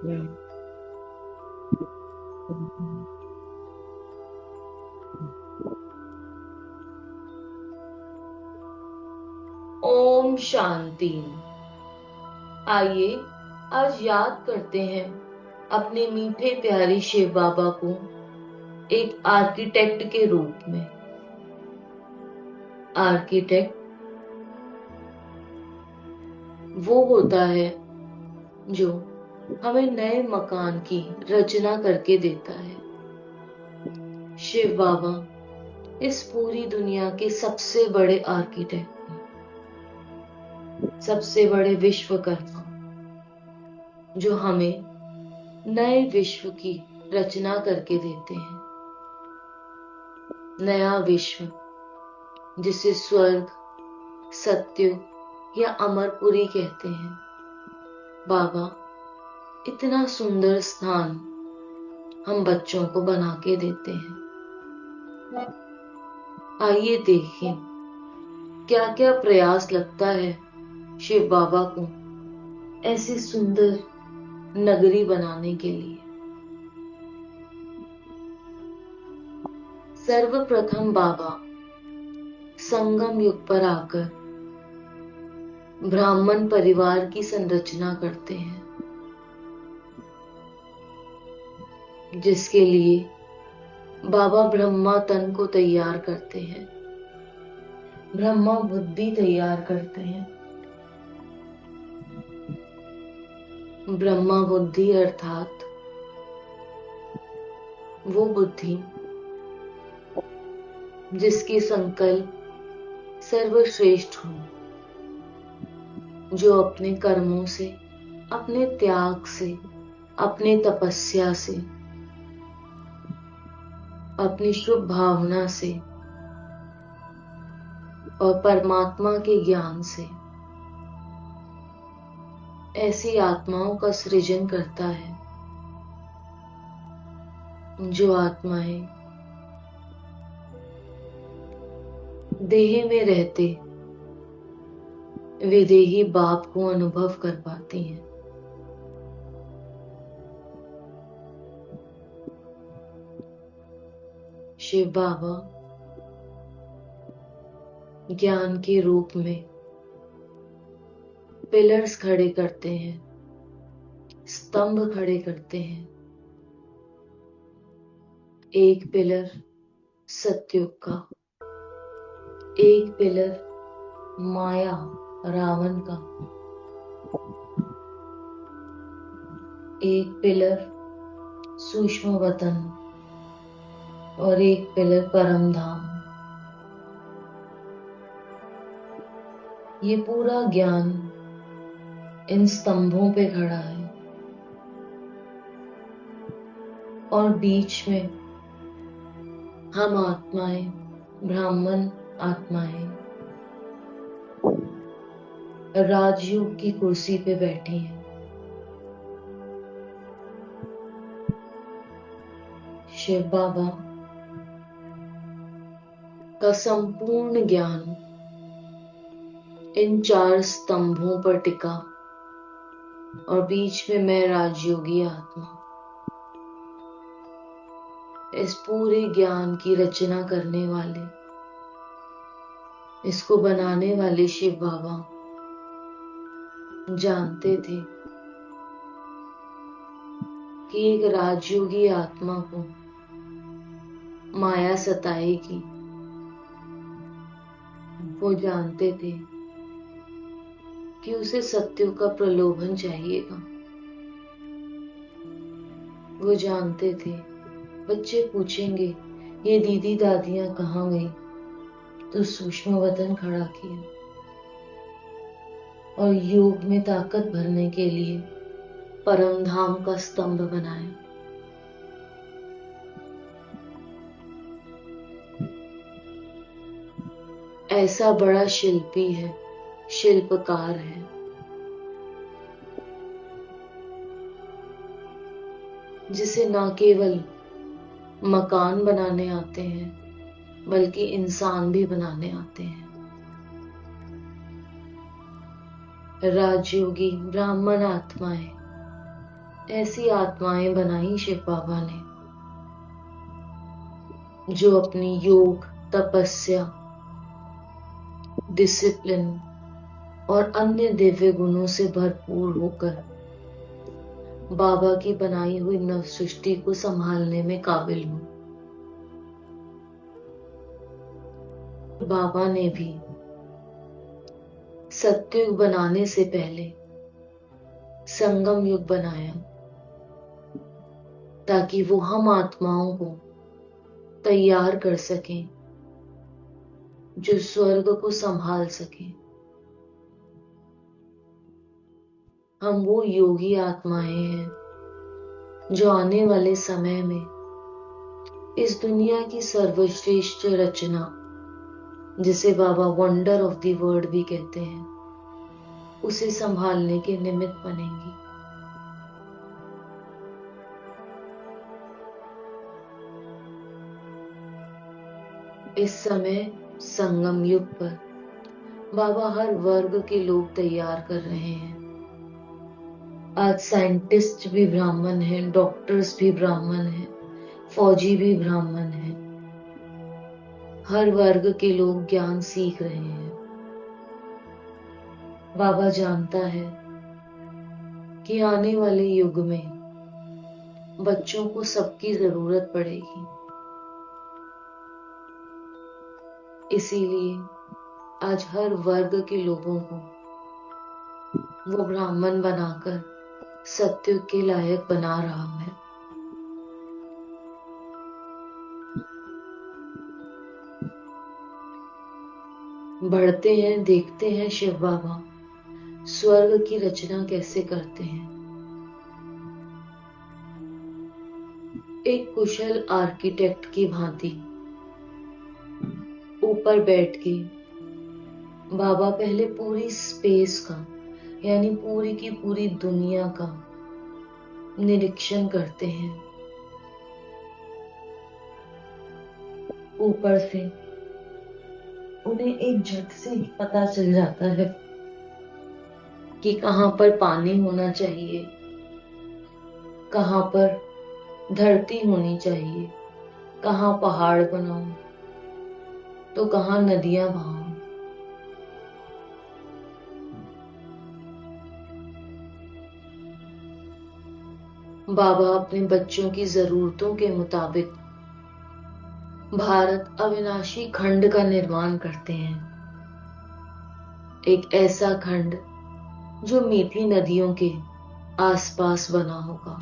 हम्म। ओम शांति। आइए आज याद करते हैं अपने मीठे प्यारे शिव बाबा को एक आर्किटेक्ट के रूप में। आर्किटेक्ट वो होता है जो हमें नए मकान की रचना करके देता है। शिव बाबा इस पूरी दुनिया के सबसे बड़े आर्किटेक्ट हैं, सबसे बड़े विश्वकर्मा, जो हमें नए विश्व की रचना करके देते हैं। नया विश्व जिसे स्वर्ग, सत्युग या अमरपुरी कहते हैं। बाबा इतना सुंदर स्थान हम बच्चों को बना के देते हैं। आइए देखें क्या क्या प्रयास लगता है शिव बाबा को ऐसी सुंदर नगरी बनाने के लिए। सर्वप्रथम बाबा संगम युग पर आकर ब्राह्मण परिवार की संरचना करते हैं, जिसके लिए बाबा ब्रह्मा तन को तैयार करते हैं, ब्रह्मा बुद्धि तैयार करते हैं। ब्रह्मा बुद्धि अर्थात वो बुद्धि जिसके संकल्प सर्वश्रेष्ठ हो, जो अपने कर्मों से, अपने त्याग से, अपने तपस्या से, अपनी शुभ भावना से और परमात्मा के ज्ञान से ऐसी आत्माओं का सृजन करता है, जो आत्माएं देह में रहते विदेही बाप को अनुभव कर पाती हैं। शिव बाबा ज्ञान के रूप में पिलर्स खड़े करते हैं, स्तंभ खड़े करते हैं। एक पिलर सत्युग का, एक पिलर माया रावण का, एक पिलर सूक्ष्म वतन और एक पिलर परम धाम। ये पूरा ज्ञान इन स्तंभों पे खड़ा है और बीच में हम आत्माएं, ब्राह्मण आत्माएं राजयोग की कुर्सी पे बैठी हैं। शिव बाबा का संपूर्ण ज्ञान इन चार स्तंभों पर टिका और बीच में मैं राजयोगी आत्मा। इस पूरे ज्ञान की रचना करने वाले, इसको बनाने वाले शिव बाबा जानते थे कि एक राजयोगी आत्मा को माया सताएगी। वो जानते थे कि उसे सत्यों का प्रलोभन चाहिएगा। वो जानते थे बच्चे पूछेंगे ये दीदी दादियां कहाँ गई, तो सूक्ष्म वतन खड़ा किया और योग में ताकत भरने के लिए परम धाम का स्तंभ बनाया। ऐसा बड़ा शिल्पी है, शिल्पकार है, जिसे न केवल मकान बनाने आते हैं बल्कि इंसान भी बनाने आते हैं। राजयोगी ब्राह्मण आत्माएं ऐसी आत्माएं बनाई शिव बाबा ने जो अपनी योग, तपस्या, डिसिप्लिन और अन्य दिव्य गुणों से भरपूर होकर बाबा की बनाई हुई नव सृष्टि को संभालने में काबिल हो। बाबा ने भी सत्युग बनाने से पहले संगम युग बनाया ताकि वो हम आत्माओं को तैयार कर सकें जो स्वर्ग को संभाल सकें। हम वो योगी आत्माएं हैं जो आने वाले समय में इस दुनिया की सर्वश्रेष्ठ रचना, जिसे बाबा वंडर ऑफ द वर्ल्ड भी कहते हैं, उसे संभालने के निमित्त बनेंगी। इस समय संगम युग पर बाबा हर वर्ग के लोग तैयार कर रहे हैं। आज साइंटिस्ट भी ब्राह्मण हैं, डॉक्टर्स भी ब्राह्मण हैं, फौजी भी ब्राह्मण हैं। हर वर्ग के लोग ज्ञान सीख रहे हैं। बाबा जानता है कि आने वाले युग में बच्चों को सबकी जरूरत पड़ेगी। इसीलिए आज हर वर्ग के लोगों को वो ब्राह्मण बनाकर सत्युग के लायक बना रहा है। बढ़ते हैं, देखते हैं शिव बाबा स्वर्ग की रचना कैसे करते हैं। एक कुशल आर्किटेक्ट की भांति ऊपर बैठ के बाबा पहले पूरी स्पेस का, यानी पूरी की पूरी दुनिया का निरीक्षण करते हैं। ऊपर से उन्हें एक झट से ही पता चल जाता है कि कहां पर पानी होना चाहिए, कहां पर धरती होनी चाहिए, कहां पहाड़ बनाओ तो कहां नदियां बहाओ। बाबा अपने बच्चों की जरूरतों के मुताबिक भारत अविनाशी खंड का निर्माण करते हैं। एक ऐसा खंड जो मीठी नदियों के आसपास बना होगा।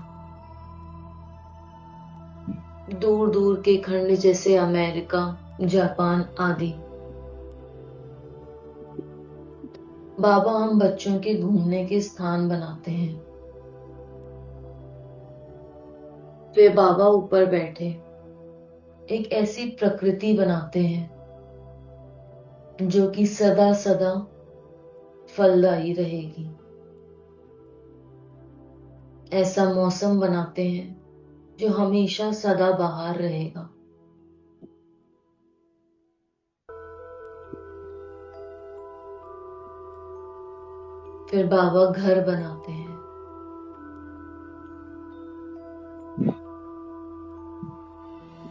दूर दूर के खंड जैसे अमेरिका, जापान आदि। बाबा हम बच्चों के घूमने के स्थान बनाते हैं। वे बाबा ऊपर बैठे एक ऐसी प्रकृति बनाते हैं जो कि सदा सदा फलदायी रहेगी। ऐसा मौसम बनाते हैं जो हमेशा सदा बहार रहेगा। फिर बाबा घर बनाते हैं।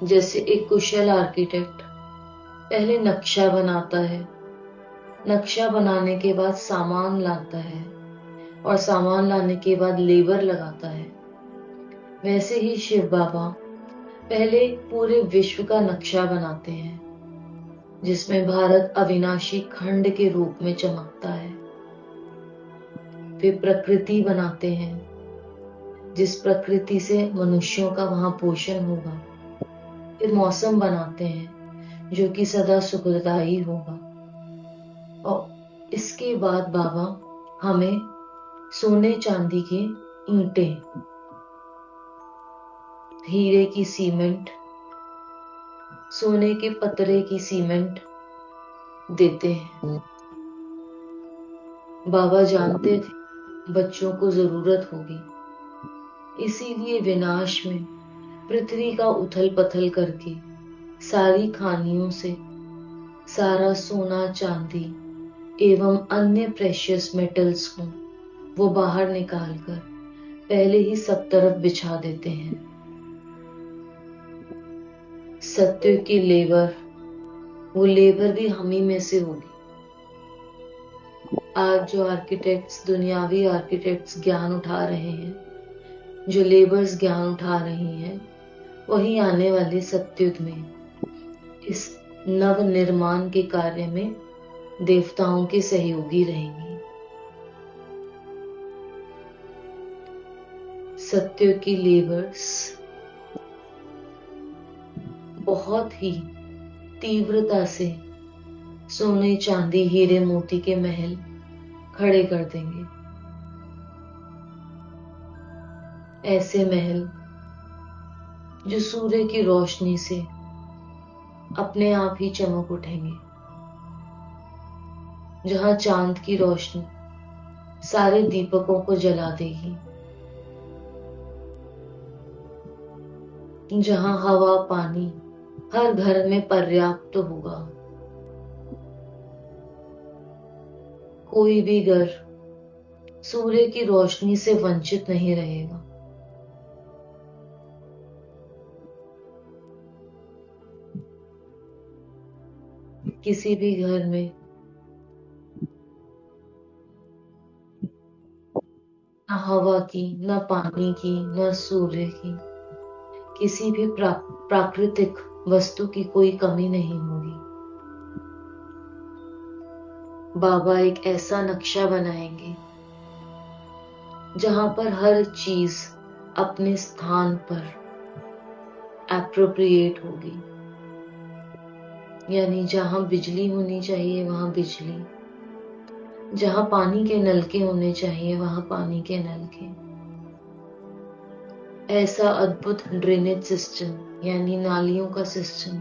जैसे एक कुशल आर्किटेक्ट पहले नक्शा बनाता है, नक्शा बनाने के बाद सामान लाता है और सामान लाने के बाद लेबर लगाता है, वैसे ही शिव बाबा पहले पूरे विश्व का नक्शा बनाते हैं जिसमें भारत अविनाशी खंड के रूप में चमकता है। वे प्रकृति बनाते हैं जिस प्रकृति से मनुष्यों का वहां पोषण होगा। फिर मौसम बनाते हैं जो कि सदा सुखदायी होगा। और इसके बाद बाबा हमें सोने चांदी के ईंटें, हीरे की सीमेंट, सोने के पतरे की सीमेंट देते हैं। बाबा जानते थे बच्चों को जरूरत होगी, इसीलिए विनाश में पृथ्वी का उथल पथल करके सारी खानियों से सारा सोना चांदी एवं अन्य प्रेशियस मेटल्स को वो बाहर निकालकर पहले ही सब तरफ बिछा देते हैं। सत्य की लेबर, वो लेबर भी हम ही में से होगी। आज जो आर्किटेक्ट्स, दुनियावी आर्किटेक्ट्स ज्ञान उठा रहे हैं, जो लेबर्स ज्ञान उठा रही हैं, वही आने वाले सत्युग में इस नव निर्माण के कार्य में देवताओं के सहयोगी रहेंगी। सत्य की लेबर्स बहुत ही तीव्रता से सोने चांदी हीरे मोती के महल खड़े कर देंगे। ऐसे महल जो सूर्य की रोशनी से अपने आप ही चमक उठेंगे, जहां चांद की रोशनी सारे दीपकों को जला देगी, जहां हवा पानी हर घर में पर्याप्त होगा। कोई भी घर सूर्य की रोशनी से वंचित नहीं रहेगा। किसी भी घर में न हवा की, न पानी की, न सूर्य की, किसी भी प्राकृतिक वस्तु की कोई कमी नहीं होगी। बाबा एक ऐसा नक्शा बनाएंगे जहां पर हर चीज अपने स्थान पर एप्रोप्रिएट होगी। यानी जहां बिजली होनी चाहिए वहां बिजली, जहां पानी के नलके होने चाहिए वहां पानी के नलके। ऐसा अद्भुत ड्रेनेज सिस्टम यानी नालियों का सिस्टम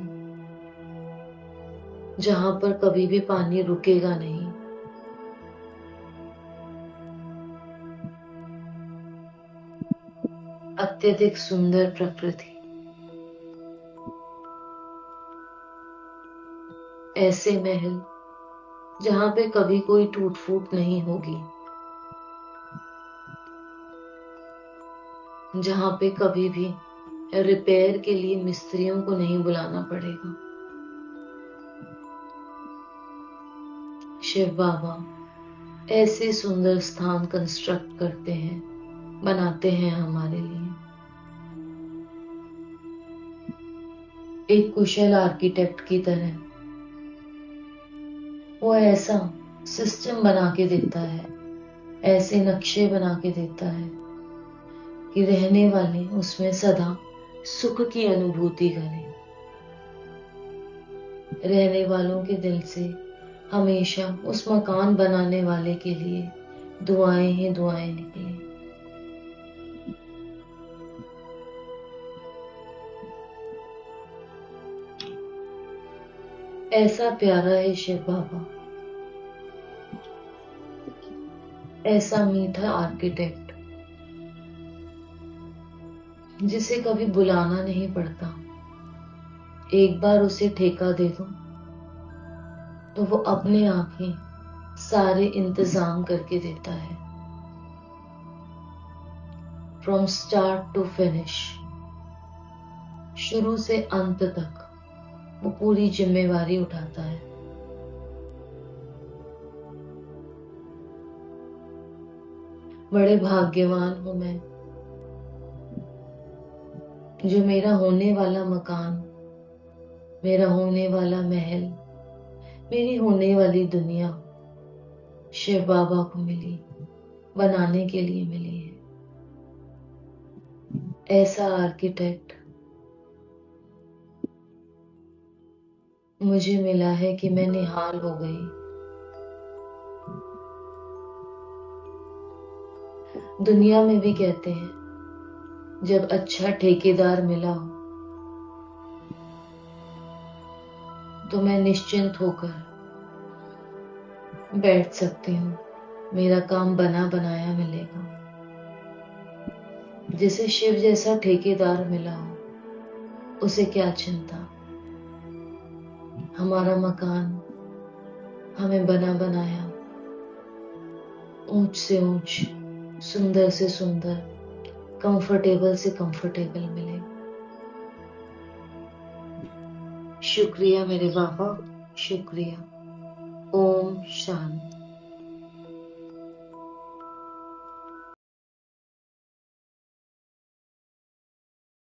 जहां पर कभी भी पानी रुकेगा नहीं। अत्यधिक सुंदर प्रकृति, ऐसे महल जहां पे कभी कोई टूट फूट नहीं होगी, जहां पे कभी भी रिपेयर के लिए मिस्त्रियों को नहीं बुलाना पड़ेगा। शिव बाबा ऐसे सुंदर स्थान कंस्ट्रक्ट करते हैं, बनाते हैं हमारे लिए। एक कुशल आर्किटेक्ट की तरह वो ऐसा सिस्टम बना के देता है, ऐसे नक्शे बना के देता है कि रहने वाले उसमें सदा सुख की अनुभूति करें। रहने वालों के दिल से हमेशा उस मकान बनाने वाले के लिए दुआएं ही दुआएं निकले। ऐसा प्यारा है शिव बाबा, ऐसा मीठा आर्किटेक्ट जिसे कभी बुलाना नहीं पड़ता। एक बार उसे ठेका दे दो तो वो अपने आप ही सारे इंतजाम करके देता है। फ्रॉम स्टार्ट टू फिनिश, शुरू से अंत तक वो पूरी जिम्मेवारी उठाता है। बड़े भाग्यवान हूं मैं जो मेरा होने वाला मकान, मेरा होने वाला महल, मेरी होने वाली दुनिया शिव बाबा को मिली, बनाने के लिए मिली है। ऐसा आर्किटेक्ट मुझे मिला है कि मैं निहाल हो गई। दुनिया में भी कहते हैं जब अच्छा ठेकेदार मिला हो तो मैं निश्चिंत होकर बैठ सकती हूँ, मेरा काम बना बनाया मिलेगा। जिसे शिव जैसा ठेकेदार मिला हो उसे क्या चिंता, हमारा मकान हमें बना बनाया, ऊंच से ऊंच, सुंदर से सुंदर कंफर्टेबल से कंफर्टेबल मिले। शुक्रिया मेरे बाबा, शुक्रिया। ओम शांति।